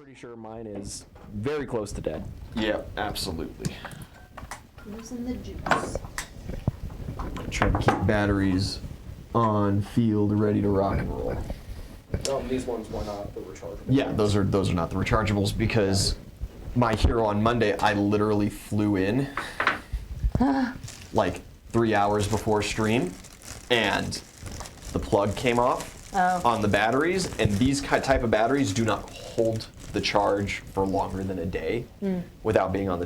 pretty sure mine is very close to dead. Yeah, absolutely. Losing the juice. Trying to keep batteries on field, ready to rock and roll. Oh, these ones were not the rechargeable. Yeah, those are not the rechargeables because my hero on Monday, I literally flew in like 3 hours before stream, and the plug came off on the batteries, and these type of batteries do not hold the charge for longer than a day without being on the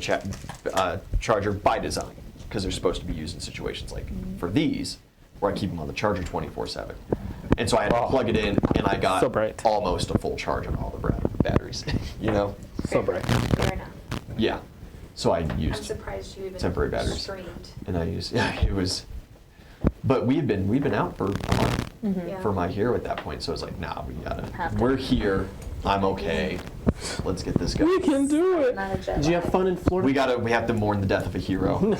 charger by design, because they're supposed to be used in situations like for these, where I keep them on the charger 24/7. And so I had to plug it in, and I got almost a full charge on all the batteries, you know? So bright. Fair enough. Yeah. So I used I'm surprised you even temporary batteries. streamed. And I used, yeah, it was, but we've been out for a month Yeah. for my hero at that point, so it's like, nah, we're here, I'm okay, let's get this going. We can do it. Not a jet Did you have lag. fun in Florida? We have to mourn the death of a hero.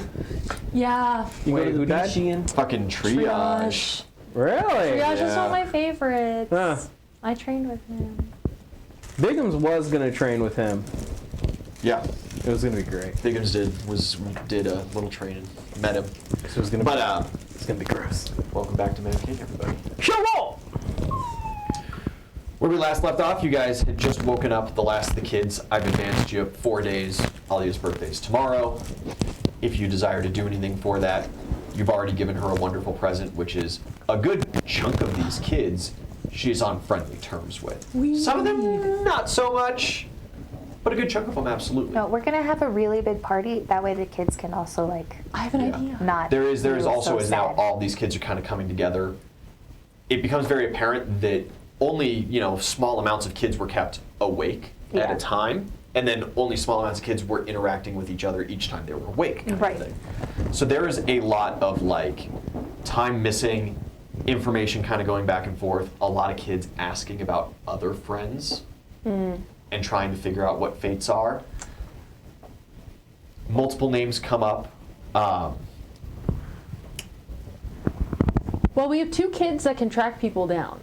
Yeah. You go to the who died? beach, Ian? Fucking triage. Really? Triage is Yeah. one of my favorites. Huh. I trained with him. Bigums was gonna train with him. Yeah, It was gonna be great. Biggums did a little training, met him. So it was gonna. But It's gonna be gross. welcome back to Man King, everybody. Show. Where we last left off, you guys had just woken up, the last of the kids. I've advanced you 4 days. Alia's birthday is tomorrow. If you desire to do anything for that, you've already given her a wonderful present, which is a good chunk of these kids she is on friendly terms with. Some of them, not so much, but a good chunk of them, absolutely. No, we're gonna have a really big party. That way the kids can also like I have an Yeah. idea. not. There is feel also, so as now sad. all these kids are kind of coming together, it becomes very apparent that only, small amounts of kids were kept awake at Yeah. a time, and then only small amounts of kids were interacting with each other each time they were awake, kind Right. of thing. So there is a lot of time missing, information kind of going back and forth, a lot of kids asking about other friends and trying to figure out what fates are. Multiple names come up. Well, we have 2 kids that can track people down.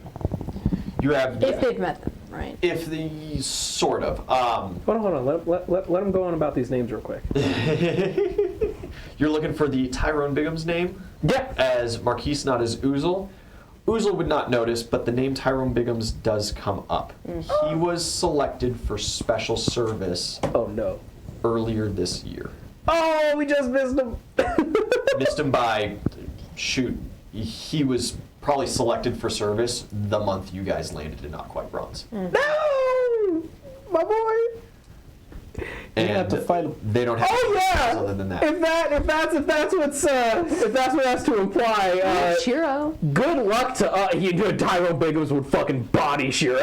You have If they've met them, right? If the sort of. Hold on. Let him go on about these names real quick. You're looking for the Tyrone Bigham's name? Yeah. As Marquise, not as Oozle. Oozle would not notice, but the name Tyrone Bigham's does come up. He was selected for special service Oh no. earlier this year. Oh, we just missed him. Missed him by, he was probably selected for service the month you guys landed in Not Quite Bronze. No, my boy. And have to fight him. they don't have Oh yeah. other than that. If that's what that's to imply. Shiro. Good luck to Tyrone Biggums would fucking body Shiro.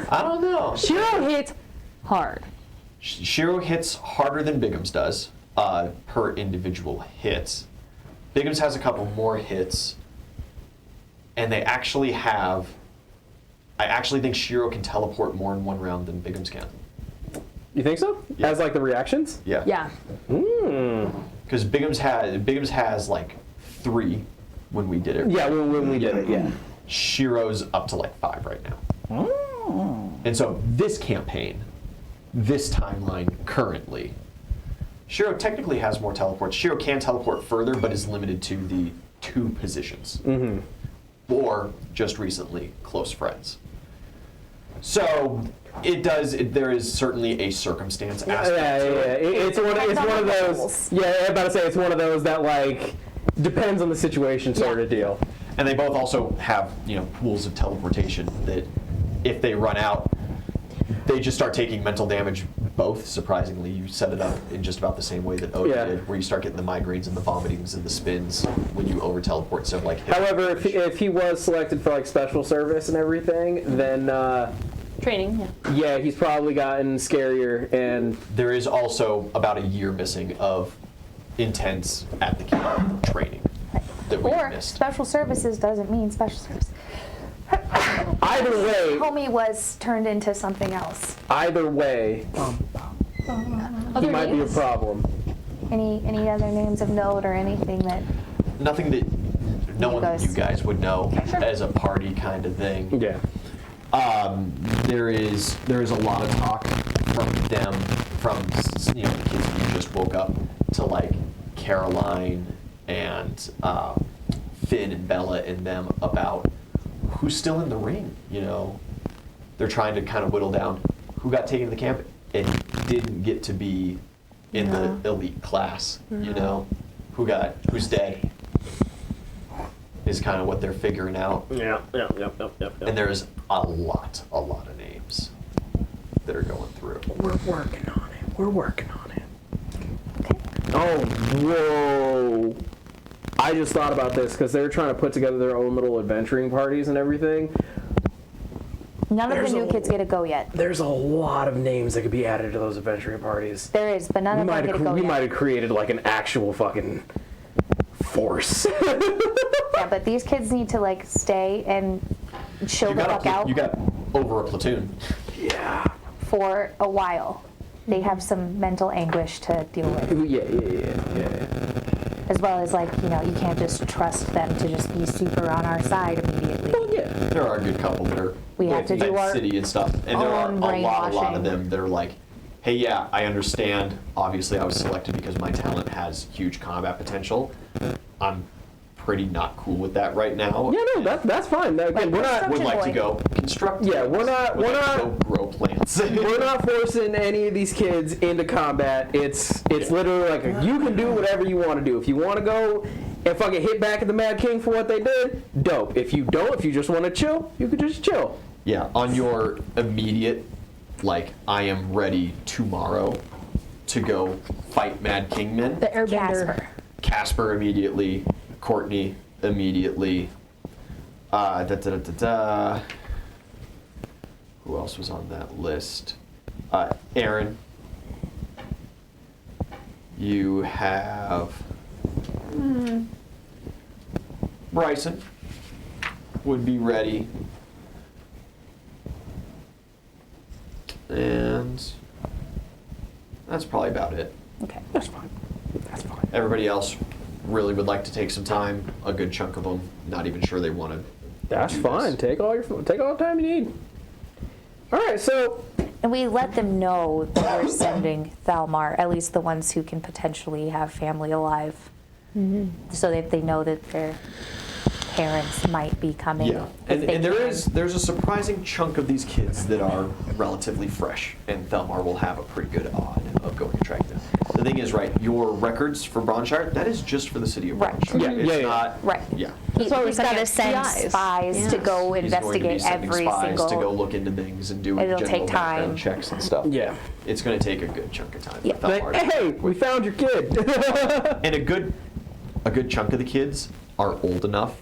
I don't know. Shiro hits hard. Shiro hits harder than Bigham's does, per individual hits. Bigham's has a couple more hits, and they actually have. I actually think Shiro can teleport more in one round than Bigham's can. You think so? Yeah. As like the reactions? Yeah. Yeah. Because Bigham's has like 3 when we did it. Yeah, when we did it, yeah. Shiro's up to like 5 right now. And so this campaign, this timeline currently, Shiro technically has more teleports. Shiro can teleport further, but is limited to the 2 positions. Or just recently, close friends. So there is certainly a circumstance aspect to it. It's one of those. Yeah, I'm about to say it's one of those that like depends on the situation sort of deal. And they both also have, pools of teleportation that if they run out, they just start taking mental damage. Both, surprisingly, you set it up in just about the same way that Odin did, where you start getting the migraines and the vomitings and the spins when you over teleport. So However, if he was selected for like special service and everything, then Training, yeah, he's probably gotten scarier. And there is also about a year missing of intense at the camp training that we Or missed. special services doesn't mean special service. either way, Homie was turned into something else. either way, he might be a problem. Any other names of note or anything that? Nothing that no one that you guys would know Sure. as a party kind of thing. Yeah. There is a lot of talk from them, from the kids who just woke up, to like Caroline and Finn and Bella and them about who's still in the ring. They're trying to kind of whittle down who got taken to the camp and didn't get to be in the elite class. Who's dead is kind of what they're figuring out. Yeah. And there's a lot of names that are going through. We're working on it. Oh, whoa. I just thought about this because they're trying to put together their own little adventuring parties and everything. None of the new kids get to go yet. There's a lot of names that could be added to those adventuring parties. There is, but none of them get to go We yet. might have created like an actual fucking force. Yeah, but these kids need to like stay and chill the fuck out You got over a platoon. Yeah. for a while. They have some mental anguish to deal with, Yeah. as well as like, you can't just trust them to just be super on our side immediately. Well, yeah. There are a good couple that are We have to do our city and stuff, and there are a own lot brainwashing. of them that are like, hey, yeah, I understand. Obviously, I was selected because my talent has huge combat potential. I'm pretty not cool with that right now. Yeah, no, that's fine. Again, we're not. Would like to boy. go construct. Yeah, we're not- Would we're like to not- go grow plants. We're not forcing any of these kids into combat. It's literally like you can do whatever you want to do. If you want to go and fucking hit back at the Mad King for what they did, dope. If you don't, if you just want to chill, you could just chill. Yeah, on your immediate, like, I am ready tomorrow to go fight Mad Kingmen. The airbender. Casper. Casper immediately, Courtney immediately. Who else was on that list? Aaron. You have Bryson would be ready. And that's probably about it. Okay. That's fine. That's fine. Everybody else really would like to take some time. A good chunk of them, not even sure they want to. That's fine. Take all the time you need. All right, so And we let them know that we're sending Thalmar, at least the ones who can potentially have family alive, so that they know that their parents might be coming. Yeah, if they and can. there's a surprising chunk of these kids that are relatively fresh, and Thelmar will have a pretty good odd of going to track them. The thing is, right, your records for Bronshire, that is just for the city of Right. Bronshire. Yeah, It's yeah, yeah. not, Right. Yeah. He's why we're got to sending send spies. spies to Yes. go He's going to be investigate sending every spies single. to go look into things and do It'll general take time. background checks and stuff. yeah. It's going to take a good chunk of time for Yeah. Thelmar Like, to hey, work we with. found your kid. And a good chunk of the kids are old enough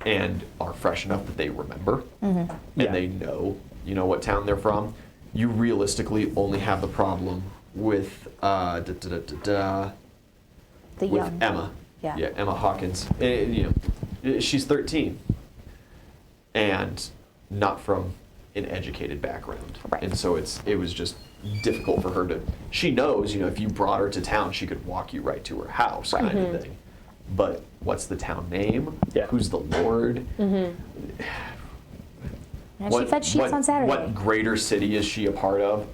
and are fresh enough that they remember and Yeah. they know what town they're from. You realistically only have the problem with the with young. Emma. Yeah. Emma Hawkins. She's 13 and not from an educated background. Right. And so it was just difficult for her to. She knows, if you brought her to town, she could walk you right to her house, kind of thing. But what's the town name? Yeah. Who's the lord? And she fed sheets on Saturday. What greater city is she a part of?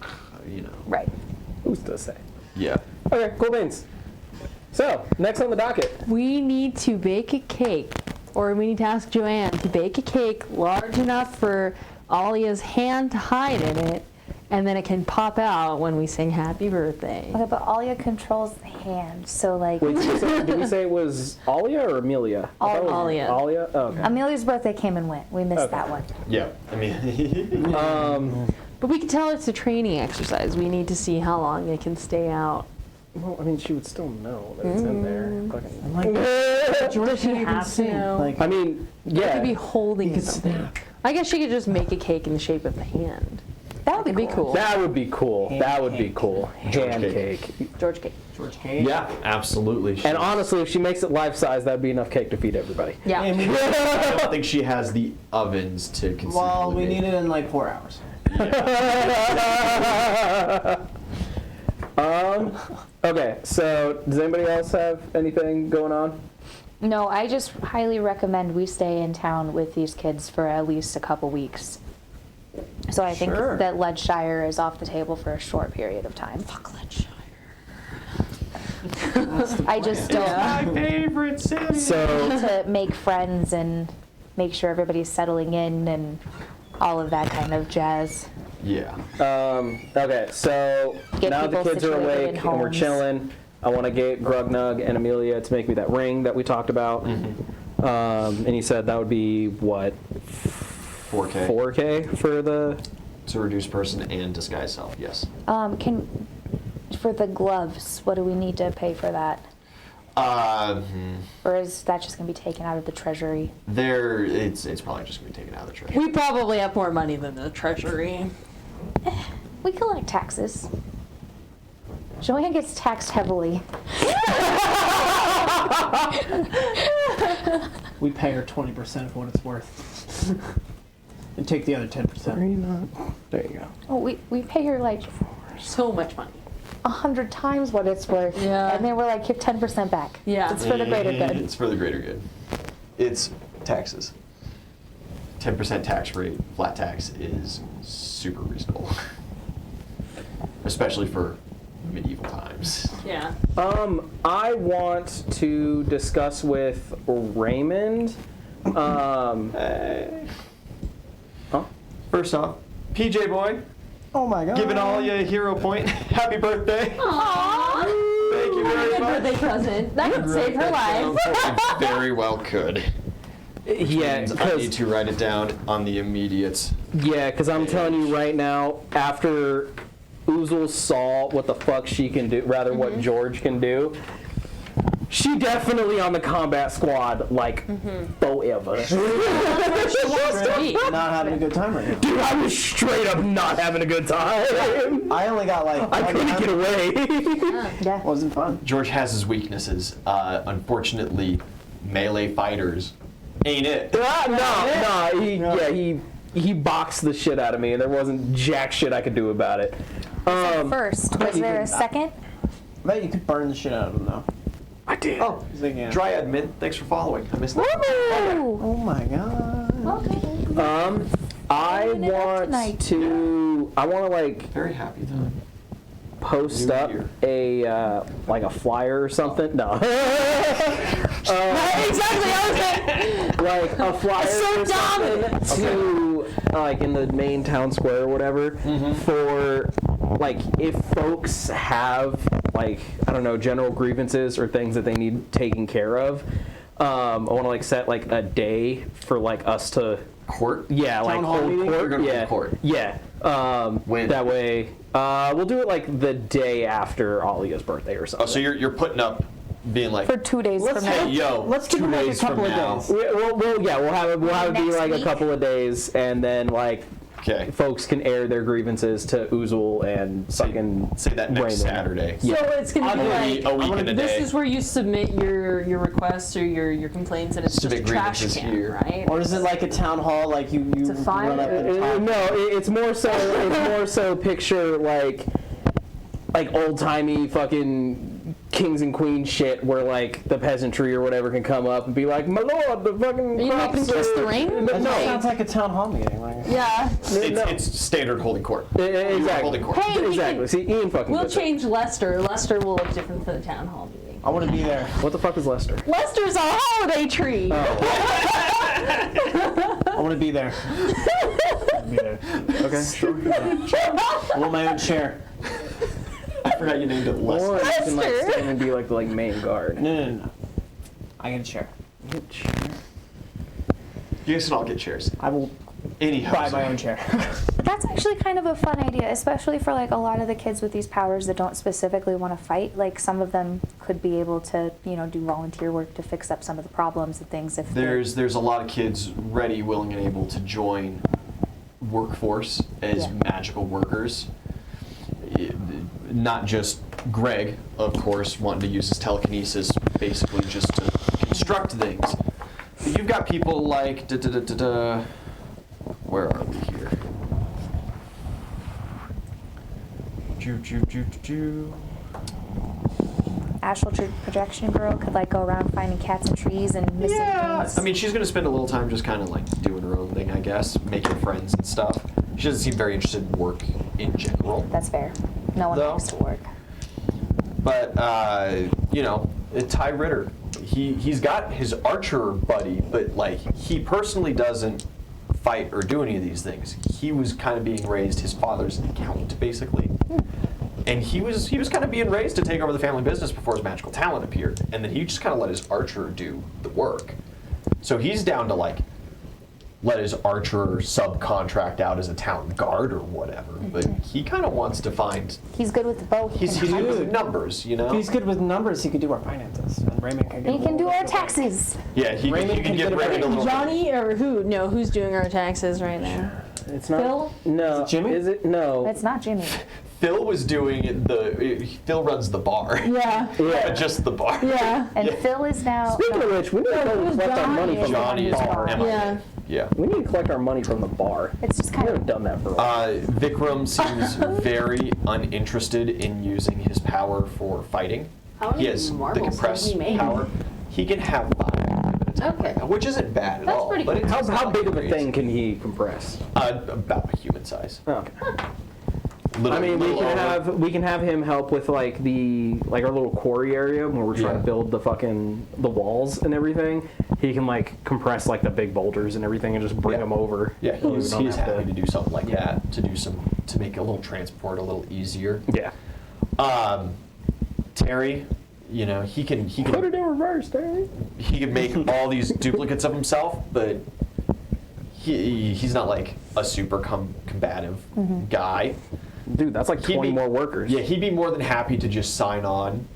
Right. Who's to say? Yeah. Okay, cool beans. So, next on the docket. We need to bake a cake, or we need to ask Joanne to bake a cake large enough for Alia's hand to hide in it, and then it can pop out when we sing happy birthday. Okay, but Alia controls the hand, so like Wait, did we say it was Alia or Amelia? I thought it was Alia. Alia? Oh, okay. Amelia's birthday came and went. We missed Okay. that one. Yeah. I mean, But we can tell it's a training exercise. We need to see how long it can stay out. Well, I mean, she would still know that it's in there. Fucking- Does she have to know? Like, I mean, Could yeah. be holding something. I guess she could just make a cake in the shape of the hand. That would Be cool. That would be cool. That would be cool. Hand cake. cake. George cake. George Cage. yeah, absolutely. And honestly, if she makes it life size, that'd be enough cake to feed everybody. Yeah. And we, I don't think she has the ovens to conceivably well, we make. need it in like 4 hours. Okay, so does anybody else have anything going on? No, I just highly recommend we stay in town with these kids for at least a couple weeks. So I think Sure. that Lead Shire is off the table for a short period of time. Fuck Lead Shire. I just don't My favorite city. So to make friends and make sure everybody's settling in and all of that kind of jazz. Yeah. okay, so Get now the people kids are situated awake in and we're homes. chilling. I want to get Grugnug and Amelia to make me that ring that we talked about. And he said that would be what, 4K. 4K for the. To reduce person and disguise self. Yes. For the gloves, what do we need to pay for that? Or is that just going to be taken out of the treasury? It's probably just gonna be taken out of the treasury. We probably have more money than the treasury. We collect taxes. Joanne gets taxed heavily. We pay her 20% of what it's worth. And take the other 10%. There you go. Oh, we pay her like So much money. 100 times what it's worth. Yeah. And then we're like, give 10% back. Yeah. It's for the greater good. It's for the greater good. It's taxes. 10% tax rate, flat tax is super reasonable. Especially for medieval times. Yeah. I want to discuss with Raymond. First off, PJ boy, Oh my god. giving Alia a hero point. Happy birthday. Aww. Thank you very Good much. birthday present. That could save her life. It very well could. Yeah, I need because to write it down on the immediate. I'm telling you right now, after Oozle saw what the fuck she can do, rather what George can do, she definitely on the combat squad like forever. Sweet. Not having a good time right now. Dude, I was straight up not having a good time. I only got like I one couldn't time. get away. Yeah. Wasn't fun. George has his weaknesses. Unfortunately, melee fighters ain't it. He boxed the shit out of me, and there wasn't jack shit I could do about it. First, was there a second? I bet you could burn the shit out of them though. I did. Oh, He's like, yeah. Dryad Mint, thanks for following. I missed that. Woo! Oh my god. Okay. I Open it up want tonight. to. I want to like Very happy though. post New up year. a like a flyer or something. No. Exactly. I was like, Like a flyer so or something to like in the main town square or whatever for like if folks have like I don't know general grievances or things that they need taken care of. I want to like set like a day for like us to Court? like hall hold meeting? court. We're gonna yeah, hold court. yeah. When? That way, we'll do it like the day after Alia's birthday or something. Oh, so you're putting up, being like, For 2 days from hey now. yo, Let's give 2 him like a days from couple of now. days. We'll have it be Next like week? a couple of days, and then like Okay. folks can air their grievances to Oozle and fucking Say that next Raymond. Saturday. so it's gonna be like A week and a this day. is where you submit your requests or your complaints, and it's just a Civic trash grievances can, here. right? Or is it like a town hall, like you a fire? run up to the top? No, it's more so picture like old timey fucking kings and queens shit where like the peasantry or whatever can come up and be like, my lord, the fucking Are you crops hoping to kiss the are-" ring? That No, sounds like a town hall meeting. Like, Yeah. It's standard holding court. exactly. Holding court. Hey, we Exactly. can, See, Ian fucking we'll gets it. change Lester. Lester will look different for the town hall meeting. I want to be there. What the fuck is Lester? Lester's a holiday tree. I want to be there. I wanna be there. Okay, sure. I want my own chair. I forgot you named it Or Lester. you can like Lester. stand and be like the main guard. No. I get a chair. You guys can all get chairs. I will Any buy my own chair. That's actually kind of a fun idea, especially for like a lot of the kids with these powers that don't specifically want to fight. Like some of them could be able to, do volunteer work to fix up some of the problems and things. If they're- There's a lot of kids ready, willing, and able to join workforce as Yeah. magical workers. Not just Greg, of course, wanting to use his telekinesis basically just to construct things. But you've got people like where are we here? astral projection girl could like go around finding cats and trees and missing things. I mean, she's gonna spend a little time just kind of like doing her own thing, I guess, making friends and stuff. She doesn't seem very interested in work in general. That's fair. No one Though. likes to work. But Ty Ritter, he's got his archer buddy, but like he personally doesn't fight or do any of these things. He was kind of being raised. His father's an accountant, basically, and he was kind of being raised to take over the family business before his magical talent appeared, and then he just kind of let his archer do the work. So he's down to like let his archer subcontract out as a town guard or whatever, but he kind of wants to find. He's good with the bow. He's good with numbers, you know. If he's good with numbers, he could do our finances, and Raymond can. He can do our taxes. Yeah, he Raymond can can get get Raymond a little. Johnny or who? No, who's doing our taxes right now? It's not. Phil? No. Is it Jimmy? Is it? No. It's not Jimmy. Phil was doing Phil runs the bar. Yeah. Yeah. Just the bar. Yeah. And Phil is now. Speaking of which, we need to go who's collect our Johnny? money from Johnny the is bar. MIA. Yeah. Yeah. We need to collect our money from the bar. It's just We kind haven't of. done that for a while. Vikram seems very uninterested in using his power for fighting. How many He has the marbles can compressed he make? power. He can have 5 at a time Okay. right now, which isn't bad at That's all. pretty but cool. it's How not big of a crazy. thing can he compress? About a human size. Oh, okay. Little, I mean, little over. we can have him help with like our little quarry area where we're trying Yeah. to build the walls and everything. He can like compress like the big boulders and everything and just bring Yeah. them over. Yeah, So we he's don't have happy to do something like that to make a little transport a little easier. Yeah. Terry, you know, he can Put it in reverse, Terry. he can make all these duplicates of himself, but he's not like a super combative guy. Dude, that's like He'd 20 be- more workers. Yeah, he'd be more than happy to just sign on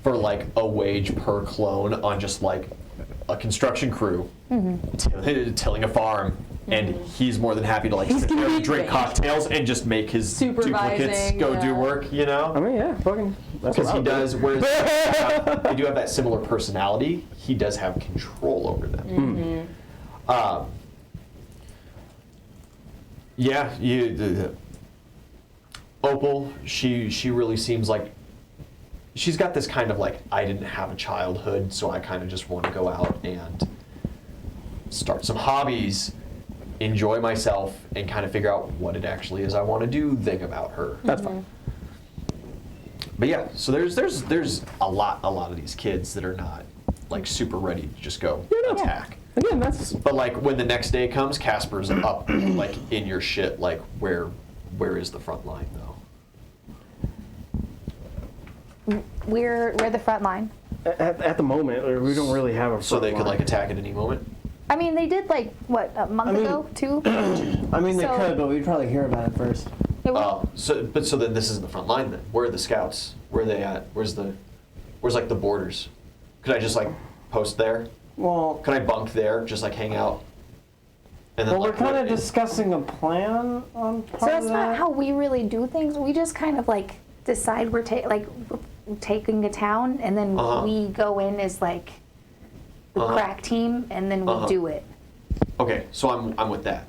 for like a wage per clone on just like a construction crew tilling a farm. And he's more than happy to like sit gonna there and be drink great. cocktails and just make his duplicates Supervising, go do yeah. work, you know? I mean, yeah, fucking. That's Because what he I would do. does, whereas they do have that similar personality, he does have control over them. Opal, she really seems like she's got this kind of like, I didn't have a childhood, so I kind of just want to go out and start some hobbies, enjoy myself, and kind of figure out what it actually is I want to do thing about her. That's fine. But yeah, so there's a lot of these kids that are not like super ready to just go attack. Again, that's But like when the next day comes, Casper's up like in your shit. Like where is the front line though? We're the front line. at the moment we don't really have a. So they front could line. like attack at any moment. I mean, they did like what a month ago, 2. I mean, they So- could, but we'd probably hear about it first. It was- So then this isn't the front line then. Where are the scouts? Where are they at? Where's like the borders? Could I just like post there? Well, Could I bunk there? Just like hang out? And then we're like, kind of what- discussing a plan on part So that's of not that. how we really do things. We just kind of like decide we're taking a town, and then Uh-huh. we go in as like the Uh-huh. crack team, and then we Uh-huh. do it. Okay, so I'm with that.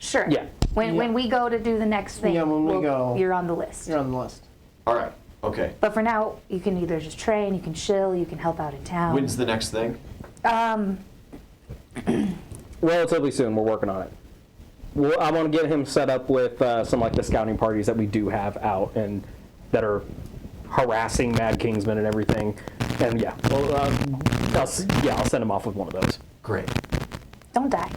Sure. Yeah. When we go to do the next thing, Yeah, when we go- you're on the list. You're on the list. All right. Okay. But for now, you can either just train, you can chill, you can help out in town. When's the next thing? Relatively soon. We're working on it. I want to get him set up with some like the scouting parties that we do have out and that are harassing Mad Kingsmen and everything. And yeah, well, I'll send him off with one of those. Great. Don't die.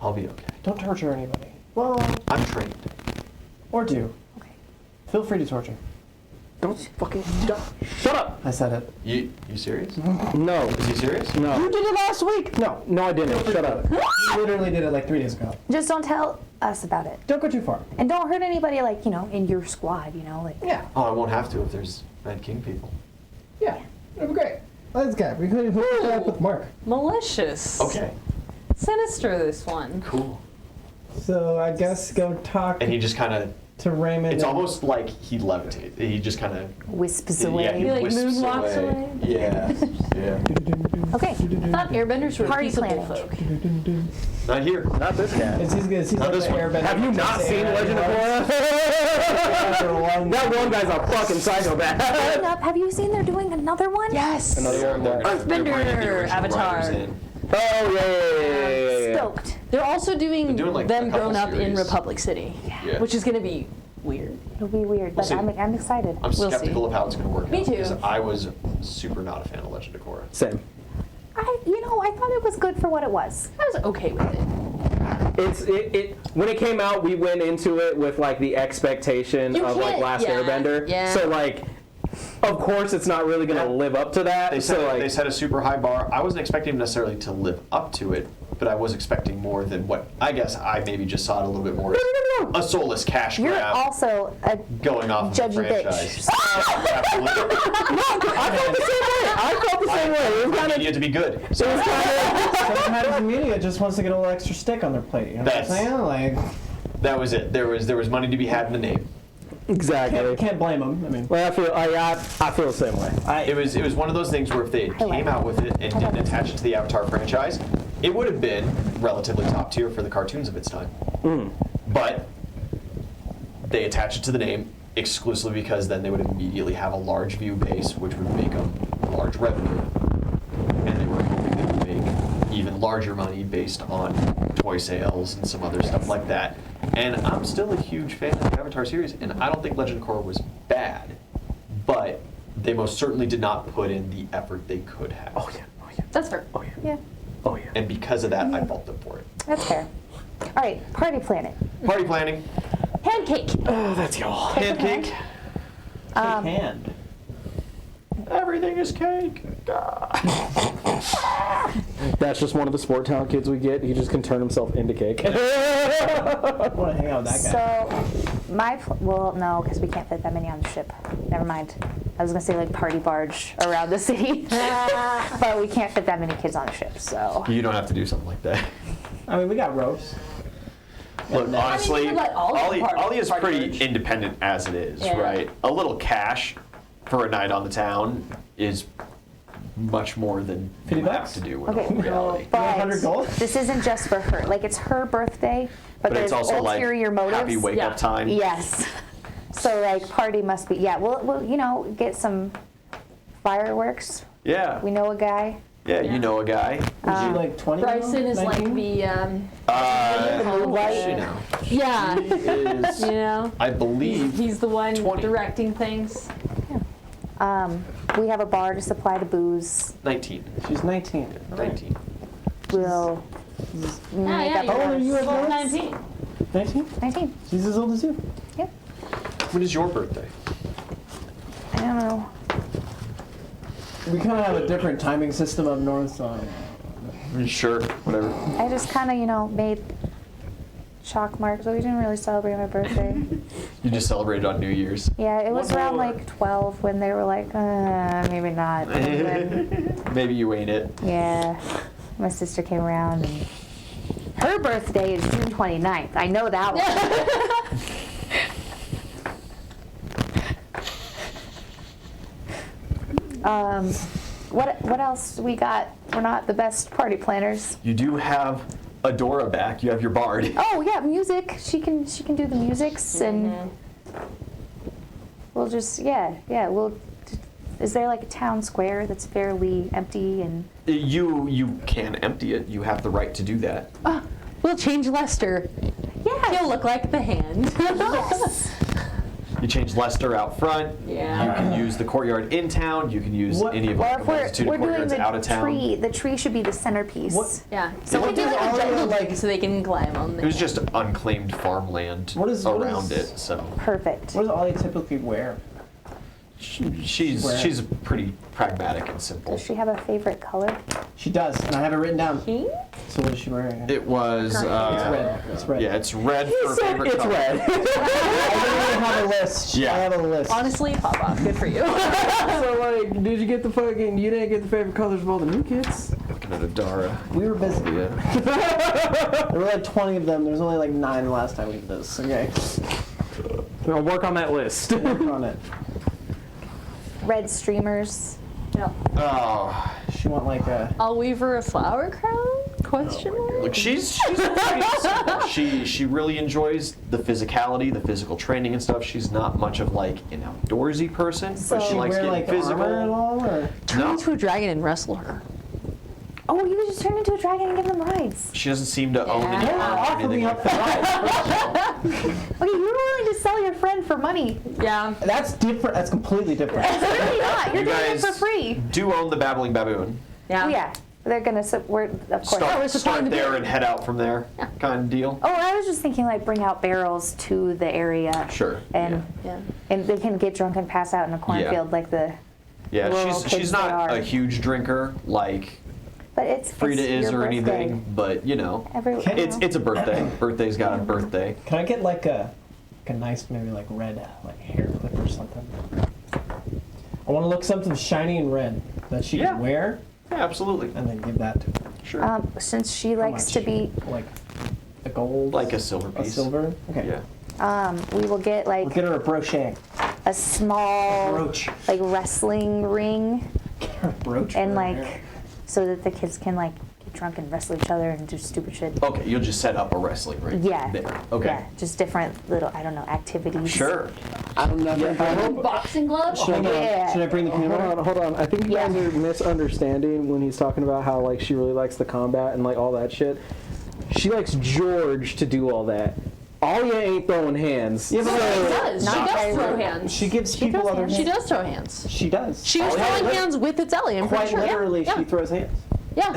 I'll be okay. Don't torture anybody. Well, I'm trained. or do. Okay. Feel free to torture. Don't fucking shut up. I said it. You serious? No, Is he serious? no. You did it last week. No, No, I didn't. Shut up. you literally did it like 3 days ago. Just don't tell us about it. Don't go too far. And don't hurt anybody, like, in your squad, like. Yeah. Oh, I won't have to if there's Mad King people. Yeah. It'll be great. Let's go. We could hook it up with Mark. Malicious. Okay. Sinister, this one. Cool. So I guess go talk And he just kind of. to Raymond. It's and- almost like he levitates. He just kind of. Wisps Yeah, away. he like wisps moonwalks away? Yeah. Yeah. Okay. I thought airbenders were Party peaceable planning. folk. Not here. Not this guy. It's he's like this the one. airbender. Have you not seen Legend of Korra? That one guy's a fucking psychopath. Up, have you seen they're doing another one? Yes. Another one. They're gonna bring the Earthbender original Avatar. writers in. Oh yeah. Stoked. They're also doing, They're doing, like, a them couple grown up in series. Republic City, Yeah. which is going to be weird. It'll be weird, but see. I'm excited. I'm We'll skeptical see. of how it's going to work. Me out, too. because I was super not a fan of Legend of Korra. Same. I thought it was good for what it was. I was okay with it. When it came out, we went into it with like the expectation You of like can't- Last yeah, Airbender. yeah. So like, of course, it's not really gonna Yeah. live up to that. They so like, they set a super high bar. I wasn't expecting them necessarily to live up to it, but I was expecting more than what I guess I maybe just saw it a little bit more as a soulless cash You're grab also a going off of the judgy bitch. franchise. Absolutely. I felt the same way. It was I kind need it to be good. So Sometimes the media just wants to get a little extra stick on their plate. You know what I'm That's- saying? Like, that was it. There was money to be had in the name. exactly. can't blame them. I mean, Well, I feel the same way. It was one one of those things where if they I like came it. out with it and didn't attach it to the Avatar franchise, it would have been relatively top tier for the cartoons of its time. But they attach it to the name exclusively because then they would immediately have a large view base, which would make them large revenue. And they were hoping they would make even larger money based on toy sales and some other stuff like that. And I'm still a huge fan of the Avatar series, and I don't think Legend of Korra was bad, but they most certainly did not put in the effort they could have. Oh yeah. That's fair. Oh yeah. Yeah, Oh yeah. And because of that, I fault them for it. that's fair. All right, Party Planet. Party planning, Pancake. Oh, that's y'all. pancake, hand. everything is cake. That's just one of the sport talent kids we get. He just can turn himself into cake. I want to hang out with that guy. So, well, no, because we can't fit that many on the ship. Never mind. I was gonna say like party barge around the city, but we can't fit that many kids on the ship. So, You don't have to do something like that. I mean, we got ropes. Look, honestly, you could let all the Alia is party pretty merch. independent as it is, Yeah. right? A little cash for a night on the town is much more than you 50 have bucks? to do in okay, reality. but 100 gold? this isn't just for her. Like it's her birthday, but, But there's it's also like ulterior motives. happy wake Yeah. up time. Yes. So like party must be. Yeah, we'll get some fireworks. Yeah, We know a guy. yeah, you know a guy. Was you like 20? Bryson is like 19? the, You know, yeah, he is, you know, I believe, he's the one 20. directing things. We have a bar to supply the booze. 19. She's 19. 19. We'll make up How old are you at the once? 19. 19? 19. She's as old as you. Yep. When is your birthday? I don't know. We kind of have a different timing system up north, so Sure, whatever. I just kind of, made chalk marks, but we didn't really celebrate my birthday. You just celebrated on New Year's. Yeah, it was One around more. like 12 when they were like, maybe not. And then, Maybe you ain't it. yeah, my sister came around and her birthday is June 29th. I know that one. What else we got? We're not the best party planners. You do have Adora back. You have your bard. Oh yeah, music. She can do the musics and we'll just we'll. Is there like a town square that's fairly empty and? You can empty it. You have the right to do that. We'll change Lester. Yeah. He'll look like the hand. Yes. You change Lester out front. Yeah. You can use the courtyard in town. You can use What- any of Or like, a if multitude we're of doing courtyards out of the town. tree, the tree should be the centerpiece. What- Yeah. So What we do does like a Alia jungle like? So they can climb on It there. was just unclaimed farmland What is- around it. So Perfect. what does Alia typically wear? she's pretty pragmatic and simple. Does she have a favorite color? She does, and I have it written down. Pink? So what is she wearing? It was. It's red. It's red. Yeah, it's red for favorite It's color. red. I literally have a list. Yeah. I have a list. Honestly, pop off. Good for you. So like, did you get the fucking? You didn't get the favorite colors of all the new kids? Looking at Adara. We were busy. Yeah. There were like 20 of them. There's only like 9 the last time we did this. Okay. I'll work on that list. Work on it. Red streamers. Oh, She want like a. I'll weave her a flower crown? Question mark? look, she's pretty simple. She really enjoys the physicality, the physical training and stuff. She's not much of like an outdoorsy person, but So- she She likes wear getting like physical. armor at all, or? Turn No. into a dragon and wrestle her. Oh, you just turn into a dragon and give them rides. She doesn't seem to own any Yeah. armor or anything like that. Okay, you're willing to sell your friend for money. Yeah. That's different. That's completely different. Certainly not. You're You doing it guys for free. do own the babbling baboon. Yeah. Oh, yeah. They're gonna support, of course. Start, supporting start the there bear. and head out from there, kind of deal. Oh, I was just thinking like bring out barrels to the area. Sure. And Yeah. and they can get drunk and pass out in a cornfield like the. Yeah, rural she's kids not they are. a huge drinker like But it's Frida it's is your or birthday. anything, but you know, it's a birthday. Birthday's got a birthday. Can I get like a nice maybe like red like hair clip or something? I want to look something shiny and red that she Yeah. can wear Yeah, absolutely. and then give that to her. Sure. Since she How likes to much? be, Like a gold, Like a silver a piece. silver. Okay. Yeah. we will get We'll like get her a brochet. a small Brooch. like wrestling ring, Brooch. and for her like hair. so that the kids can like get drunk and wrestle each other and do stupid shit. Okay, you'll just set up a wrestling ring. Yeah. There. Okay. Yeah, just different little I don't know activities. Sure. I don't know. Boxing gloves? Should I, Yeah. should I bring the peanut butter? Hold on. I think you guys are misunderstanding when he's talking about how like she really likes the combat and like all that shit. She likes George to do all that. Alia ain't throwing hands. Yeah, but She like, does. She Not does very throw rude. hands. she gives people throws other hands. She hands. does throw hands. She does. She was Oh, yeah, throwing but- hands with its Ellie, I'm pretty Quite sure. literally, Yeah. she throws hands. Yeah.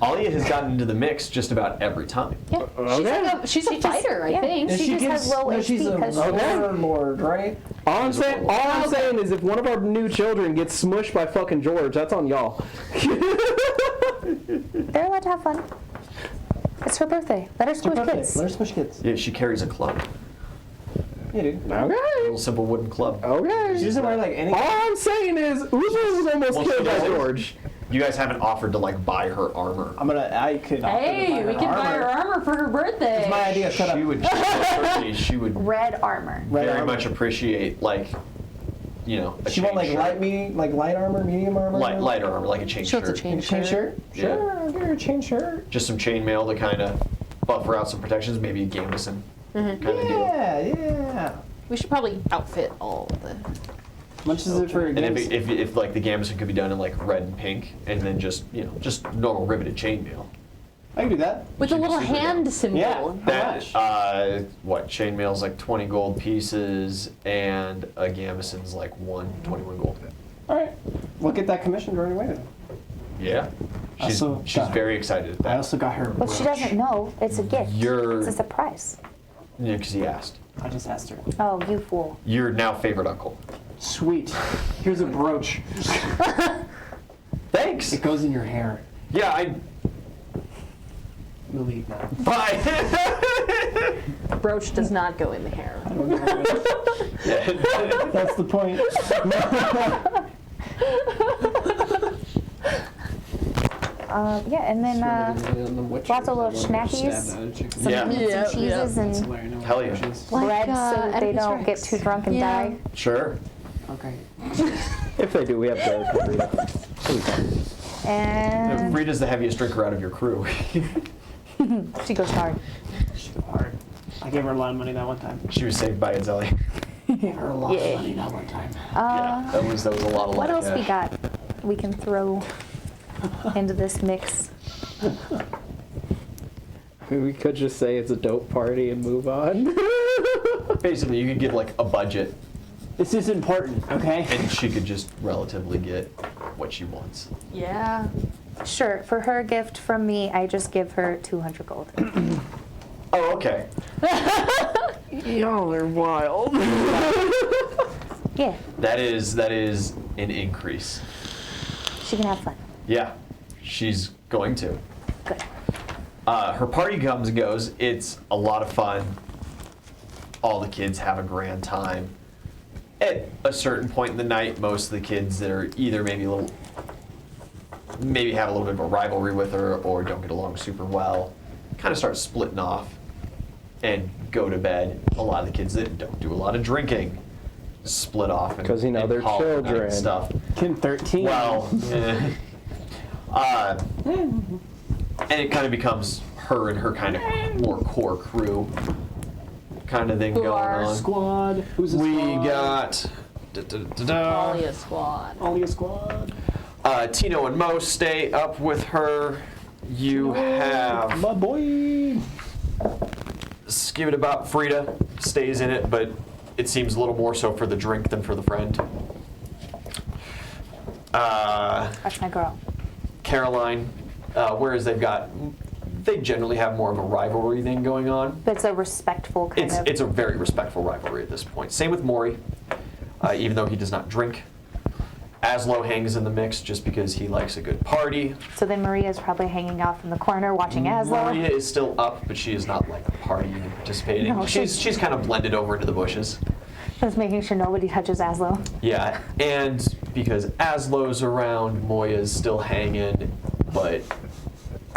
Alia has gotten into the mix just about every time. Yeah. She's a fighter, I think. She just has low HP she's a because warlord, right? All I'm saying is if one of our new children gets smushed by fucking George, that's on y'all. they're allowed to have fun. It's her birthday. Let her Her squish birthday. kids. Let her squish kids. Yeah, she carries a club. Yeah, dude. A Okay. little simple wooden club. She Okay. doesn't wear like any. All I'm saying is Uzo was almost Well, killed by she doesn't. George. You guys haven't offered to like buy her armor. I could. offer to Hey, we her can buy armor. her armor for her birthday. It's my idea. Shut up. She would Red armor. Red very armor. much appreciate like, you know, a She want chain like shirt. light armor, medium armor. Lighter armor, like a chain She wants a shirt. chain Chain shirt. Yeah. Sure, I'll get her a chain shirt. Just some chainmail to kind of buffer out some protections, maybe a gambeson kind of deal. Yeah. We should probably outfit all the. How much is it for a And game? if like the gambeson could be done in like red and pink, and then just normal riveted chainmail. I can do that. With a Should be little super hand down. symbol. Yeah. How That much? what chainmail's like 20 gold pieces, and a gambeson's like 21 gold. All right. We'll get that commissioned right away then. Yeah, she's Also got- very excited at I that. also got her. But she doesn't know it's a gift. You're- It's a surprise. Yeah, because he asked. I just asked her. Oh, you fool. Your now favorite uncle. Sweet. Here's a brooch. Thanks. It goes in your hair. Yeah, I. We'll leave now. Bye. Brooch does not go in the hair. I don't know. That's the point. Yeah, and then lots of little snackies. Some Yeah. meats and cheeses and Hell yeah. bread so that they don't get too drunk and die. Sure. Okay. If they do, we have to. And Frida's the heaviest drinker out of your crew. she goes hard. She go hard. I gave her a lot of money that one time. She was saved by Azelie. Gave her a lot of money that one time. Yeah, that was a lot of What else we cash. got we can throw into this mix? We could just say it's a dope party and move on. Basically, you could give like a budget, This is important, okay? and she could just relatively get what she wants. Yeah. Sure, for her gift from me, I just give her 200 gold. Oh, okay. Y'all are wild. Yeah, That is an increase. she can have fun. Yeah, she's going to. Good. Her party comes and goes. It's a lot of fun. All the kids have a grand time. At a certain point in the night, most of the kids that are either maybe have a little bit of a rivalry with her or don't get along super well, kind of start splitting off and go to bed. A lot of the kids that don't do a lot of drinking split off and 'Cause, and they're call it a night and children. stuff. Kid 13. Well, and it kind of becomes her and her kind of more core crew kind of thing Who going are on. Squad. Who's the We squad? got Alia squad. Alia squad. Tino and Mo stay up with her. You have My boy. Skewed about Frida stays in it, but it seems a little more so for the drink than for the friend. That's my girl. Caroline, whereas they generally have more of a rivalry thing going on. But it's a respectful kind of. It's a very respectful rivalry at this point. Same with Maury, even though he does not drink. Aslo hangs in the mix just because he likes a good party. So then Maria's probably hanging off in the corner watching Aslo. Maria is still up, but she is not like partying and participating. No, she's kind of blended over into the bushes. Just making sure nobody touches Aslo. Yeah, and because Aslo's around, Moya's still hanging, but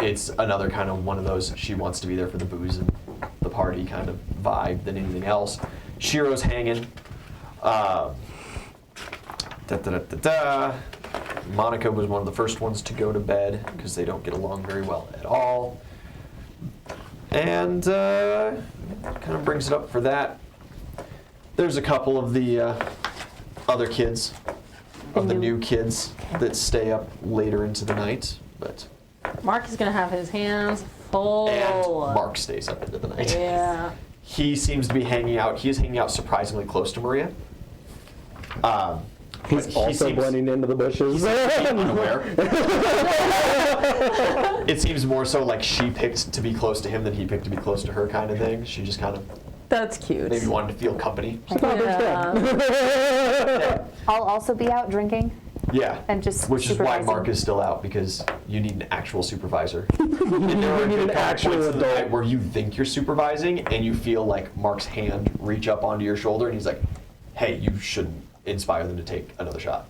it's another kind of one of those, she wants to be there for the booze and the party kind of vibe than anything else. Shiro's hanging. Monica was one of the first ones to go to bed because they don't get along very well at all. And kind of brings it up for that. There's a couple of the other kids, of the new kids that stay up later into the night, but Mark is going to have his hands full. and Mark stays up into the night. Yeah. He seems to be hanging out. He is hanging out surprisingly close to Maria. He's He also seems- blending into the bushes. Unaware. It seems more so like she picked to be close to him than he picked to be close to her kind of thing. She just kind of That's cute. maybe wanted to feel company. Yeah. I'll also be out drinking Yeah. and just Which is why supervising. Mark is still out, because you need an actual supervisor. And there are need an good actual points in the adult. night where you think you're supervising and you feel like Mark's hand reach up onto your shoulder and he's like, hey, you shouldn't inspire them to take another shot.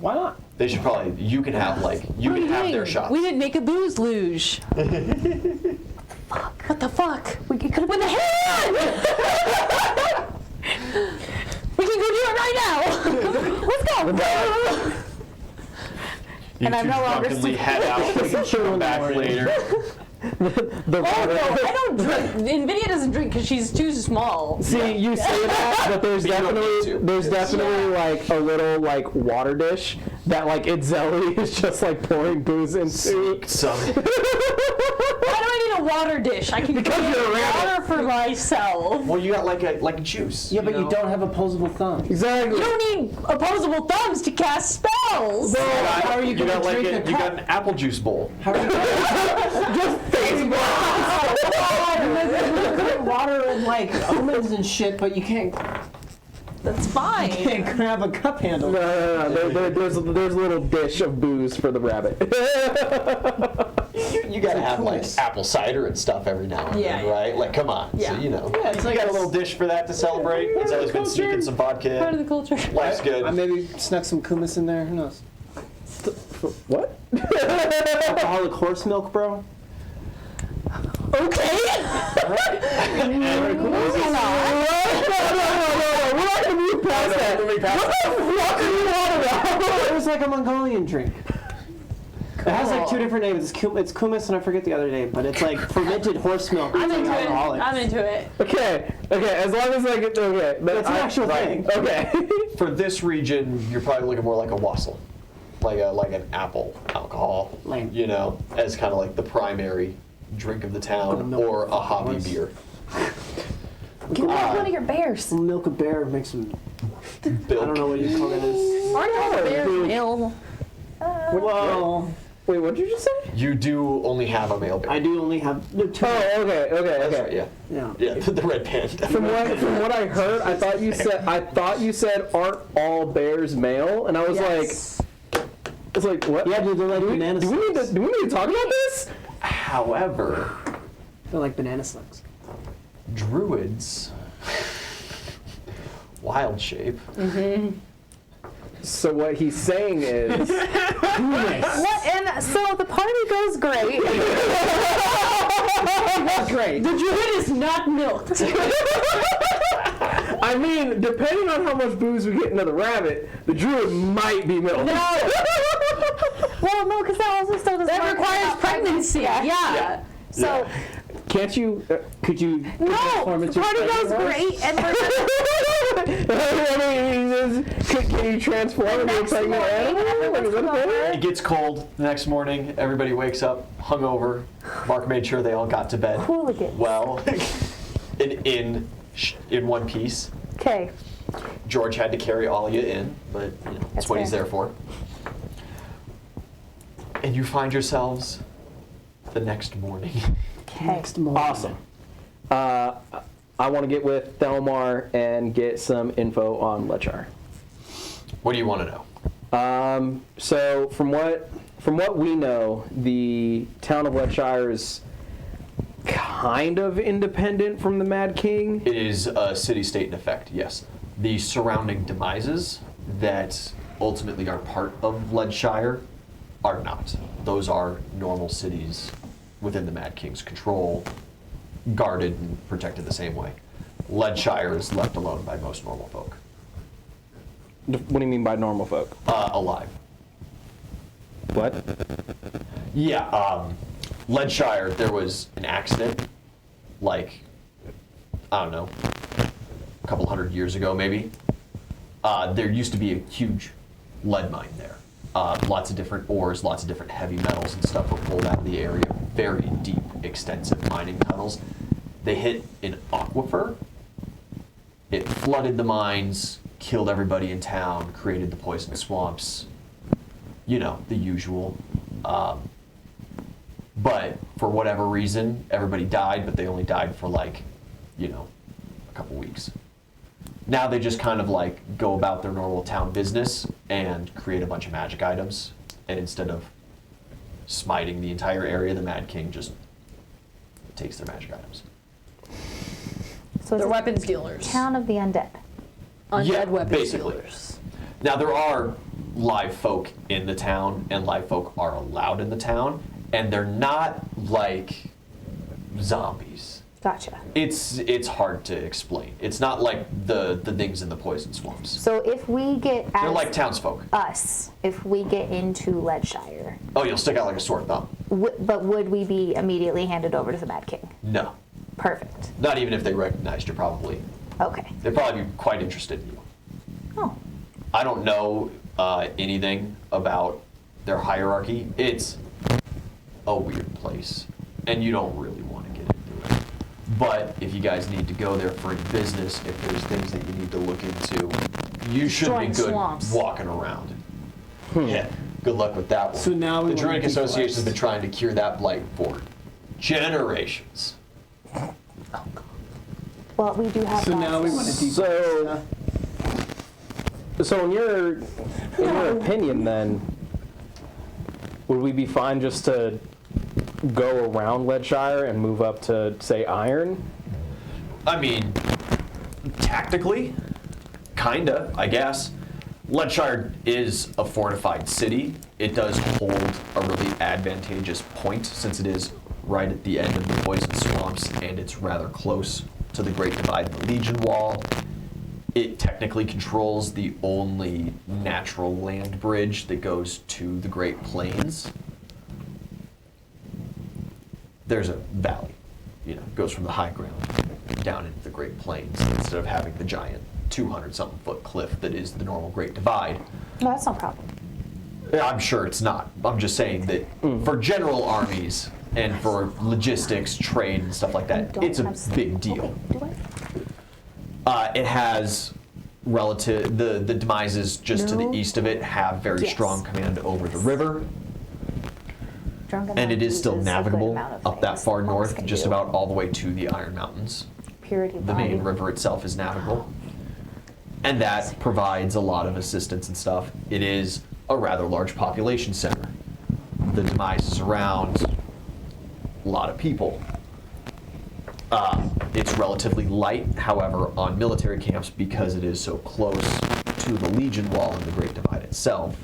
Why not? They should probably, you can have their shots. We didn't make a booze luge. Fuck. What the fuck? We could have been the hand! We can go do it right now! Let's go! You And I'm two no longer drunkenly head out, come back later. Oh no, I don't drink. Nvidia doesn't drink because she's too small. See, you say that, but there's But you don't need definitely to. like a little like water dish that like Itzelli is just like pouring booze into. Some, Why do I need a water dish? I can Because create you're a rabbit. water for myself. well, you got like a juice. Yeah, but you know? don't have opposable thumbs. Exactly. You don't need opposable thumbs to cast spells. How are you You going got to like drink you a got cup? an apple juice bowl. How are you put water and like almonds and shit, but you can't That's fine. grab a cup handle. No. There's a little dish of booze for the rabbit. You gotta have like apple cider and stuff every now and then, Yeah. right? Like, come on. Yeah. So, you know, Yeah, it's you like got a a little dish for that to celebrate. It's always been sneaking some Part of vodka. the culture. Life's good. I maybe snuck some kumis in there. Who knows? What? Alcoholic horse milk, bro. Okay. No. We're not gonna move past that. What the fuck are you on about? It was like a Mongolian drink. It has like two different names. It's kumis and I forget the other name, but it's like fermented horse milk. I'm It's like into it. alcoholic. I'm into it. Okay. As long as I get okay. It's an actual thing. Okay. For this region, you're probably looking more like a wassail, like an apple alcohol, Lame. you know, as kind of like the primary drink of the town, milk or a hobby horse. beer. Give me one of your bears. Milk a bear makes them. I Bilk. don't know what you call that is. Aren't all bears male? Well, Wait, what did you just say? You do only have a male bear. I do only have two. Oh, okay. That's right, yeah. Yeah. Yeah, the red panda. From what I heard, I thought you said aren't all bears male, and I was Yes. like, what? Yeah, dude, they're like banana Do we need slugs. to talk about this? However, They're like banana slugs. druids, wild shape. So what he's saying is, What? And so the party goes great. That's great. The druid is not milked. I mean, depending on how much booze we get into the rabbit, the druid might be milked. Well, no, because that also still doesn't That work requires out. pregnancy. Yeah. So Can't you? Could you? No, transform into party a goes horse? great, and we're Can you transform into a next pregnant morning, animal? everyone's Is that come a thing? over. It gets cold the next morning. Everybody wakes up hungover. Mark made sure they all got to bed Hooligans. well, in one piece. Okay. George had to carry Alia in, but you know, that's That's what he's fair. there for. And you find yourselves the next morning. Okay. Awesome. I want to get with Thelmar and get some info on Lead Shire. What do you want to know? So from what we know, the town of Lead Shire is kind of independent from the Mad King. It is a city-state in effect, yes. The surrounding demises that ultimately are part of Lead Shire are not. Those are normal cities within the Mad King's control, guarded and protected the same way. Lead Shire is left alone by most normal folk. What do you mean by normal folk? Alive. What? Yeah, Lead Shire, there was an accident, like, I don't know, a couple hundred years ago maybe. There used to be a huge lead mine there. Lots of different ores, lots of different heavy metals and stuff were pulled out of the area. Very deep, extensive mining tunnels. They hit an aquifer. It flooded the mines, killed everybody in town, created the poison swamps. You know, the usual. But for whatever reason, everybody died, but they only died for like, you know, a couple weeks. Now they just kind of like go about their normal town business and create a bunch of magic items. And instead of smiting the entire area, the Mad King just takes their magic items. So They're it's a weapons dealers. town of the undead. Undead Yeah, weapons basically. dealers. Now there are live folk in the town, and live folk are allowed in the town, and they're not like zombies. Gotcha. It's hard to explain. It's not like the things in the poison swamps. So if we get They're as like townsfolk. us, if we get into Lead Shire, Oh, you'll stick out like a sore thumb. but would we be immediately handed over to the Mad King? No, Perfect. not even if they recognized you. Probably Okay. they'd probably be quite interested in you. Oh. I don't know anything about their hierarchy. It's a weird place, and you don't really want to get into it. But if you guys need to go there for any business, if there's things that you need to look into, you should Destroying be good swamps. walking around. Yeah, good luck with that one. So now we the wanna Druidic Association has deflect. been trying to cure that blight for generations. Well, we do have So that. now we want to So in your opinion, then, would we be fine just to go around Lead Shire and move up to, say, Iron? I mean, tactically, kinda, I guess. Lead Shire is a fortified city. It does hold a really advantageous point since it is right at the end of the poison swamps and it's rather close to the Great Divide and the Legion Wall. It technically controls the only natural land bridge that goes to the Great Plains. There's a valley, you know, goes from the high ground down into the Great Plains instead of having the giant 200-something foot cliff that is the normal Great Divide. No, that's no problem. Yeah, I'm sure it's not. I'm just saying that for general armies and for logistics, trade, and stuff like that, Don't it's a have big deal. Okay, do I? It has relative, the demises just to the No. east of it have very Yes. strong command over the river, Drunk and it is still uses a good navigable amount of up that things far monks north, can just do. about all the way to the Iron Mountains. Purity of The main body. river itself is navigable, and that provides a lot of assistance and stuff. It is a rather large population center. The demise is around a lot of people. It's relatively light, however, on military camps because it is so close to the Legion Wall and the Great Divide itself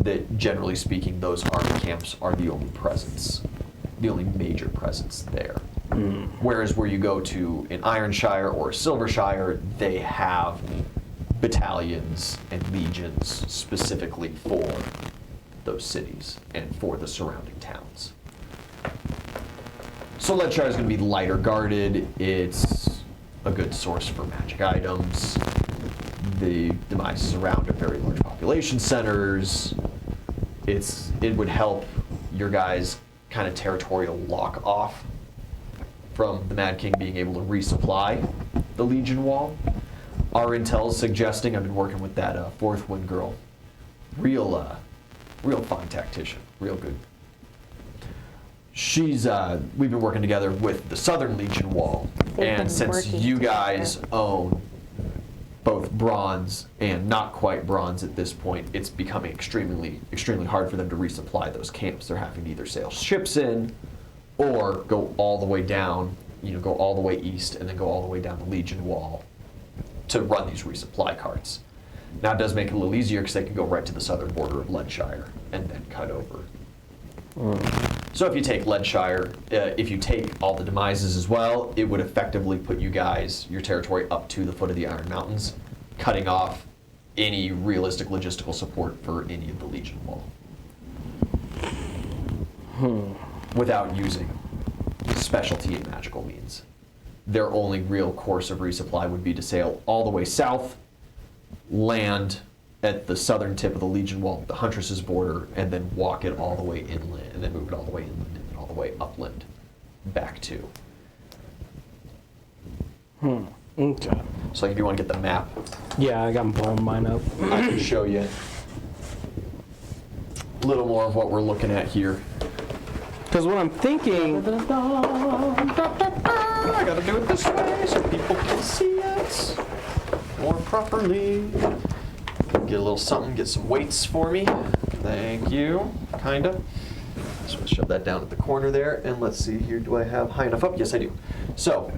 that, generally speaking, those army camps are the only presence, the only major presence there. Whereas where you go to in Ironshire or Silvershire, they have battalions and legions specifically for those cities and for the surrounding towns. So Lead Shire is going to be lighter guarded. It's a good source for magic items. The demise is around very large population centers. It would help your guys' kind of territorial lock off from the Mad King being able to resupply the Legion Wall. Our intel is suggesting, I've been working with that Fourth Wind girl, real fine tactician, real good. We've been working together with the Southern Legion Wall, and since you guys own both bronze and not quite bronze at this point, it's becoming extremely hard for them to resupply those camps. They're having to either sail ships in or go all the way down, go all the way east and then go all the way down the Legion Wall to run these resupply carts. Now it does make it a little easier because they can go right to the southern border of Lead Shire and then cut over. So if you take Lead Shire, if you take all the demises as well, it would effectively put you guys, your territory, up to the foot of the Iron Mountains, cutting off any realistic logistical support for any of the Legion Wall. Without using specialty and magical means. Their only real course of resupply would be to sail all the way south, land at the southern tip of the Legion Wall, the Huntress's border, and then walk it all the way inland, and then move it all the way inland, and then all the way upland, back to. Okay. So if you want to get the map, Yeah, I got blowing mine up. I can show you a little more of what we're looking at here. Because what I'm thinking, I gotta do it this way so people can see it more properly. Get a little something, get some weights for me. Thank you, kinda. So we'll shove that down at the corner there, and let's see here, do I have high enough up? Yes, I do. So,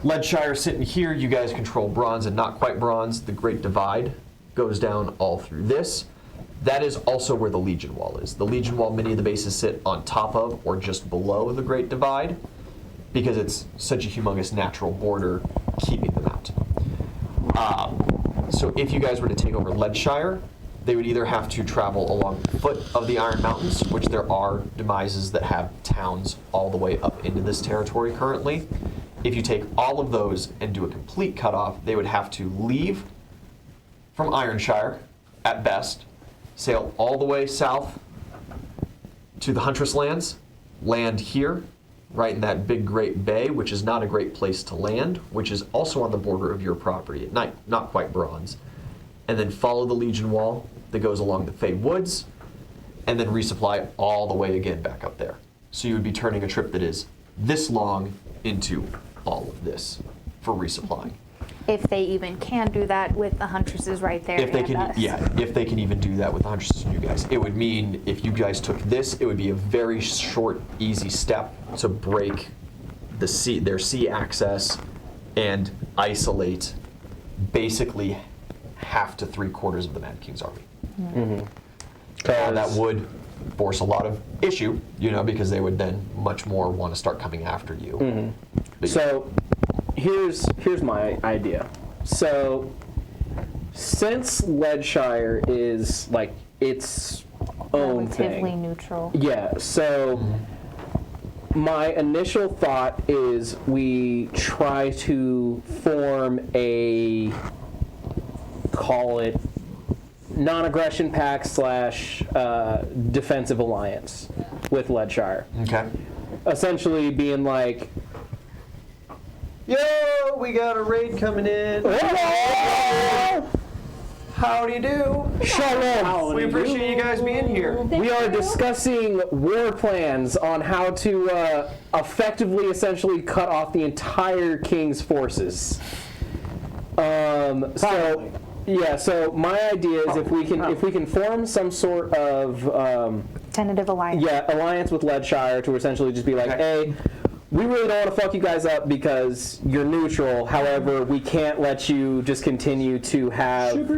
Lead Shire sitting here, you guys control bronze and not quite bronze. The Great Divide goes down all through this. That is also where the Legion Wall is. The Legion Wall, many of the bases sit on top of or just below the Great Divide because it's such a humongous natural border keeping them out. So if you guys were to take over Lead Shire, they would either have to travel along the foot of the Iron Mountains, which there are demises that have towns all the way up into this territory currently. If you take all of those and do a complete cutoff, they would have to leave from Ironshire at best, sail all the way south to the Huntress lands, land here, right in that big Great Bay, which is not a great place to land, which is also on the border of your property at night, not quite bronze, and then follow the Legion Wall that goes along the Fey Woods, and then resupply all the way again back up there. So you would be turning a trip that is this long into all of this for resupplying. If they even can do that with the Huntresses right there. If they and can, us. yeah, if they can even do that with the Huntresses and you guys. It would mean if you guys took this, it would be a very short, easy step to break the sea, their sea access and isolate basically half to 3/4 of the Mad King's army. That would force a lot of issue, because they would then much more want to start coming after you. so here's my idea. So since Lead Shire is like its own Relatively thing, neutral. yeah. So my initial thought is we try to form a, call it, non-aggression pact / defensive alliance with Lead Shire. Okay. Essentially being like, Yo, we got a raid coming in. Howdy do. Shalom. We appreciate you guys being here. We are discussing war plans on how to effectively, essentially cut off the entire king's forces. So, yeah. So my idea is if we can form some sort of Tentative alliance. alliance with Lead Shire to essentially just be like, hey, we really don't want to fuck you guys up because you're neutral. However, we can't let you just continue to have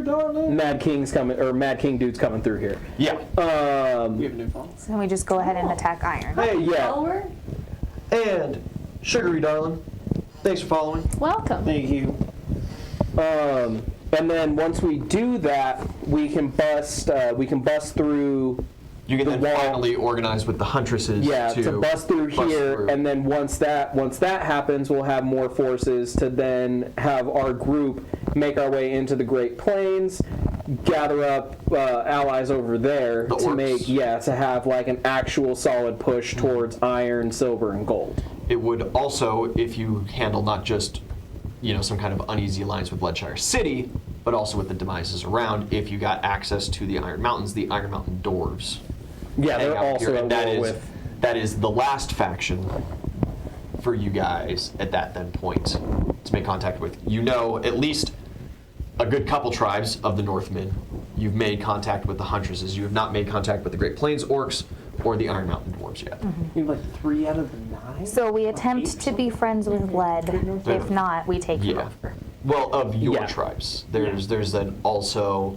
Mad Kings coming or Mad King dudes coming through here. Yeah. We have a new phone. So we just go ahead and attack Iron. Hey, yeah. And Sugary Darling, thanks for following. Welcome. Thank you. And then once we do that, we can bust through You can then wall. finally organize with the huntresses to bust through here, and then once that happens, we'll have more forces to then have our group make our way into the Great Plains, gather up allies over there The to orcs. to have like an actual solid push towards iron, silver, and gold. It would also, if you handle not just some kind of uneasy alliance with Lead Shire City, but also with the demises around, if you got access to the Iron Mountains, the Iron Mountain Dwarves. Yeah, hang they're out also here, at and that war is with. that is the last faction for you guys at that then point to make contact with. At least a good couple tribes of the Northmen. You've made contact with the huntresses. You have not made contact with the Great Plains orcs or the Iron Mountain Dwarves yet. You have like 3 out of the 9? So we Or attempt 8 to be friends with Lead. If not, we take him Yeah. over. Well, of your Yeah. tribes. There's then also,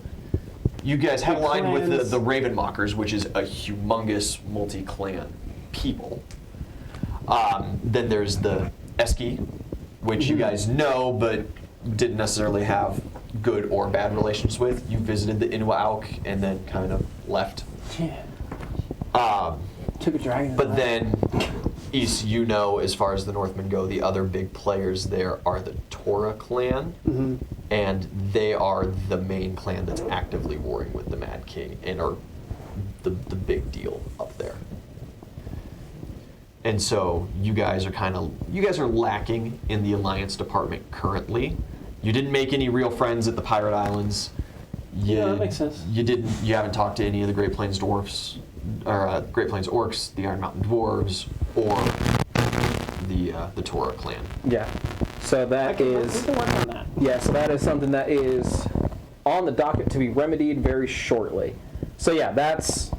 you guys have The aligned with clans. the Ravenmockers, which is a humongous multi-clan people. Then there's the Eski, which you guys know, but didn't necessarily have good or bad relations with. You visited the Inuauk and then kind of left. Yeah. Took a dragon. But then, East, as far as the Northmen go, the other big players there are the Tora clan, and they are the main clan that's actively warring with the Mad King and are the big deal up there. And so you guys are lacking in the alliance department currently. You didn't make any real friends at the Pirate Islands. Yeah, that makes sense. You haven't talked to any of the Great Plains dwarfs, or Great Plains orcs, the Iron Mountain dwarves, or the Tora clan. Yeah. So that We is can work on that. so that is something that is on the docket to be remedied very shortly. So yeah, that's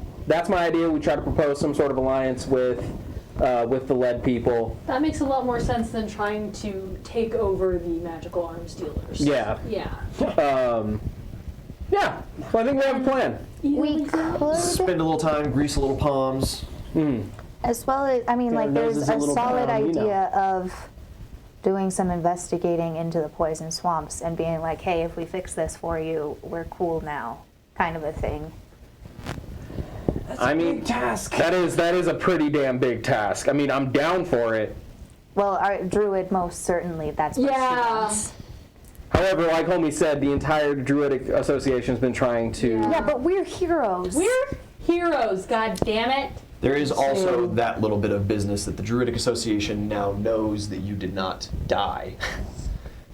my idea. We try to propose some sort of alliance with the Lead people. That makes a lot more sense than trying to take over the magical arms dealers. Yeah. Yeah. Yeah. So I think we have a plan. We could, Spend a little time, grease a little palms. as well as, Yeah, there's nose is a a little solid brown, idea of doing some investigating into the poison swamps and being like, hey, if we fix this for you, we're cool now, kind of a thing. I mean, Big task. that is a pretty damn big task. I mean, I'm down for it. Well, our druid, most certainly, that's what she wants. However, like homie said, the entire Druidic Association's been trying to. Yeah, but we're heroes. We're heroes, god damn it. There is also that little bit of business that the Druidic Association now knows that you did not die.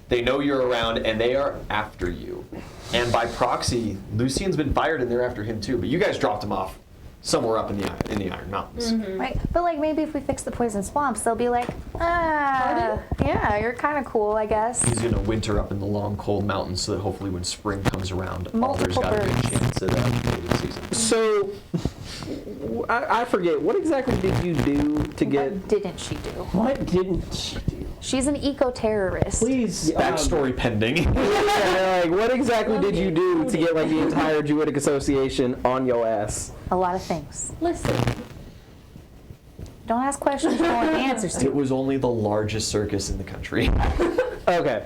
They know you're around and they are after you. And by proxy, Lucian's been fired and they're after him too, but you guys dropped him off somewhere up in the Iron Mountains. Right, but maybe if we fix the poison swamps, they'll be like, yeah, you're kind of cool, I guess. He's gonna winter up in the long, cold mountains so that hopefully when spring comes around, Alder's Multiple got a good birds. chance at mating season. So, I forget, what exactly did you do to get. What didn't she do? What didn't she do? She's an eco-terrorist. Please. Backstory pending. Yeah, what exactly did you do to get the entire Druidic Association on your ass? A lot of things. Listen, Don't ask questions you don't want answers to. It was only the largest circus in the country. Okay.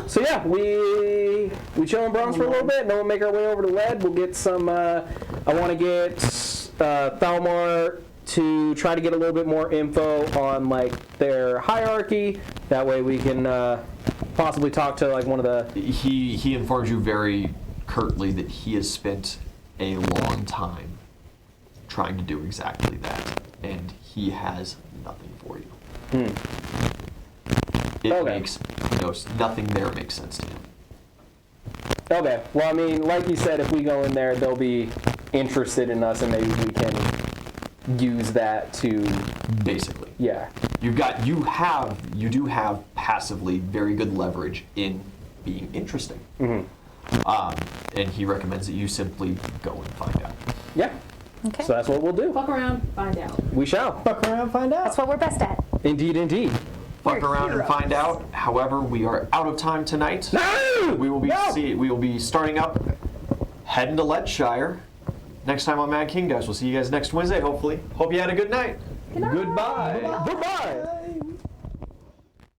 So yeah, we chill in Bronze for a little bit, and then we'll make our way over to Lead. We'll get some. I want to get Thalmar to try to get a little bit more info on their hierarchy. That way we can possibly talk to one of the. He informs you very curtly that he has spent a long time trying to do exactly that, and he has nothing for you. It Okay. makes nothing there makes sense to him. Okay. Well, I mean, like you said, if we go in there, they'll be interested in us, and maybe we can use that to. Basically, Yeah. you do have passively very good leverage in being interesting. And he recommends that you simply go and find out. Yeah. Okay. So that's what we'll do. fuck around, find out. We shall. Fuck around, find out. That's what we're best at. Indeed, indeed. Fuck around and find out. However, we are out of time tonight. No! We will be No! we will be starting up, heading to Lead Shire. Next time on Mad King, guys. We'll see you guys next Wednesday, hopefully. Hope you had a good night. Goodbye. Goodbye.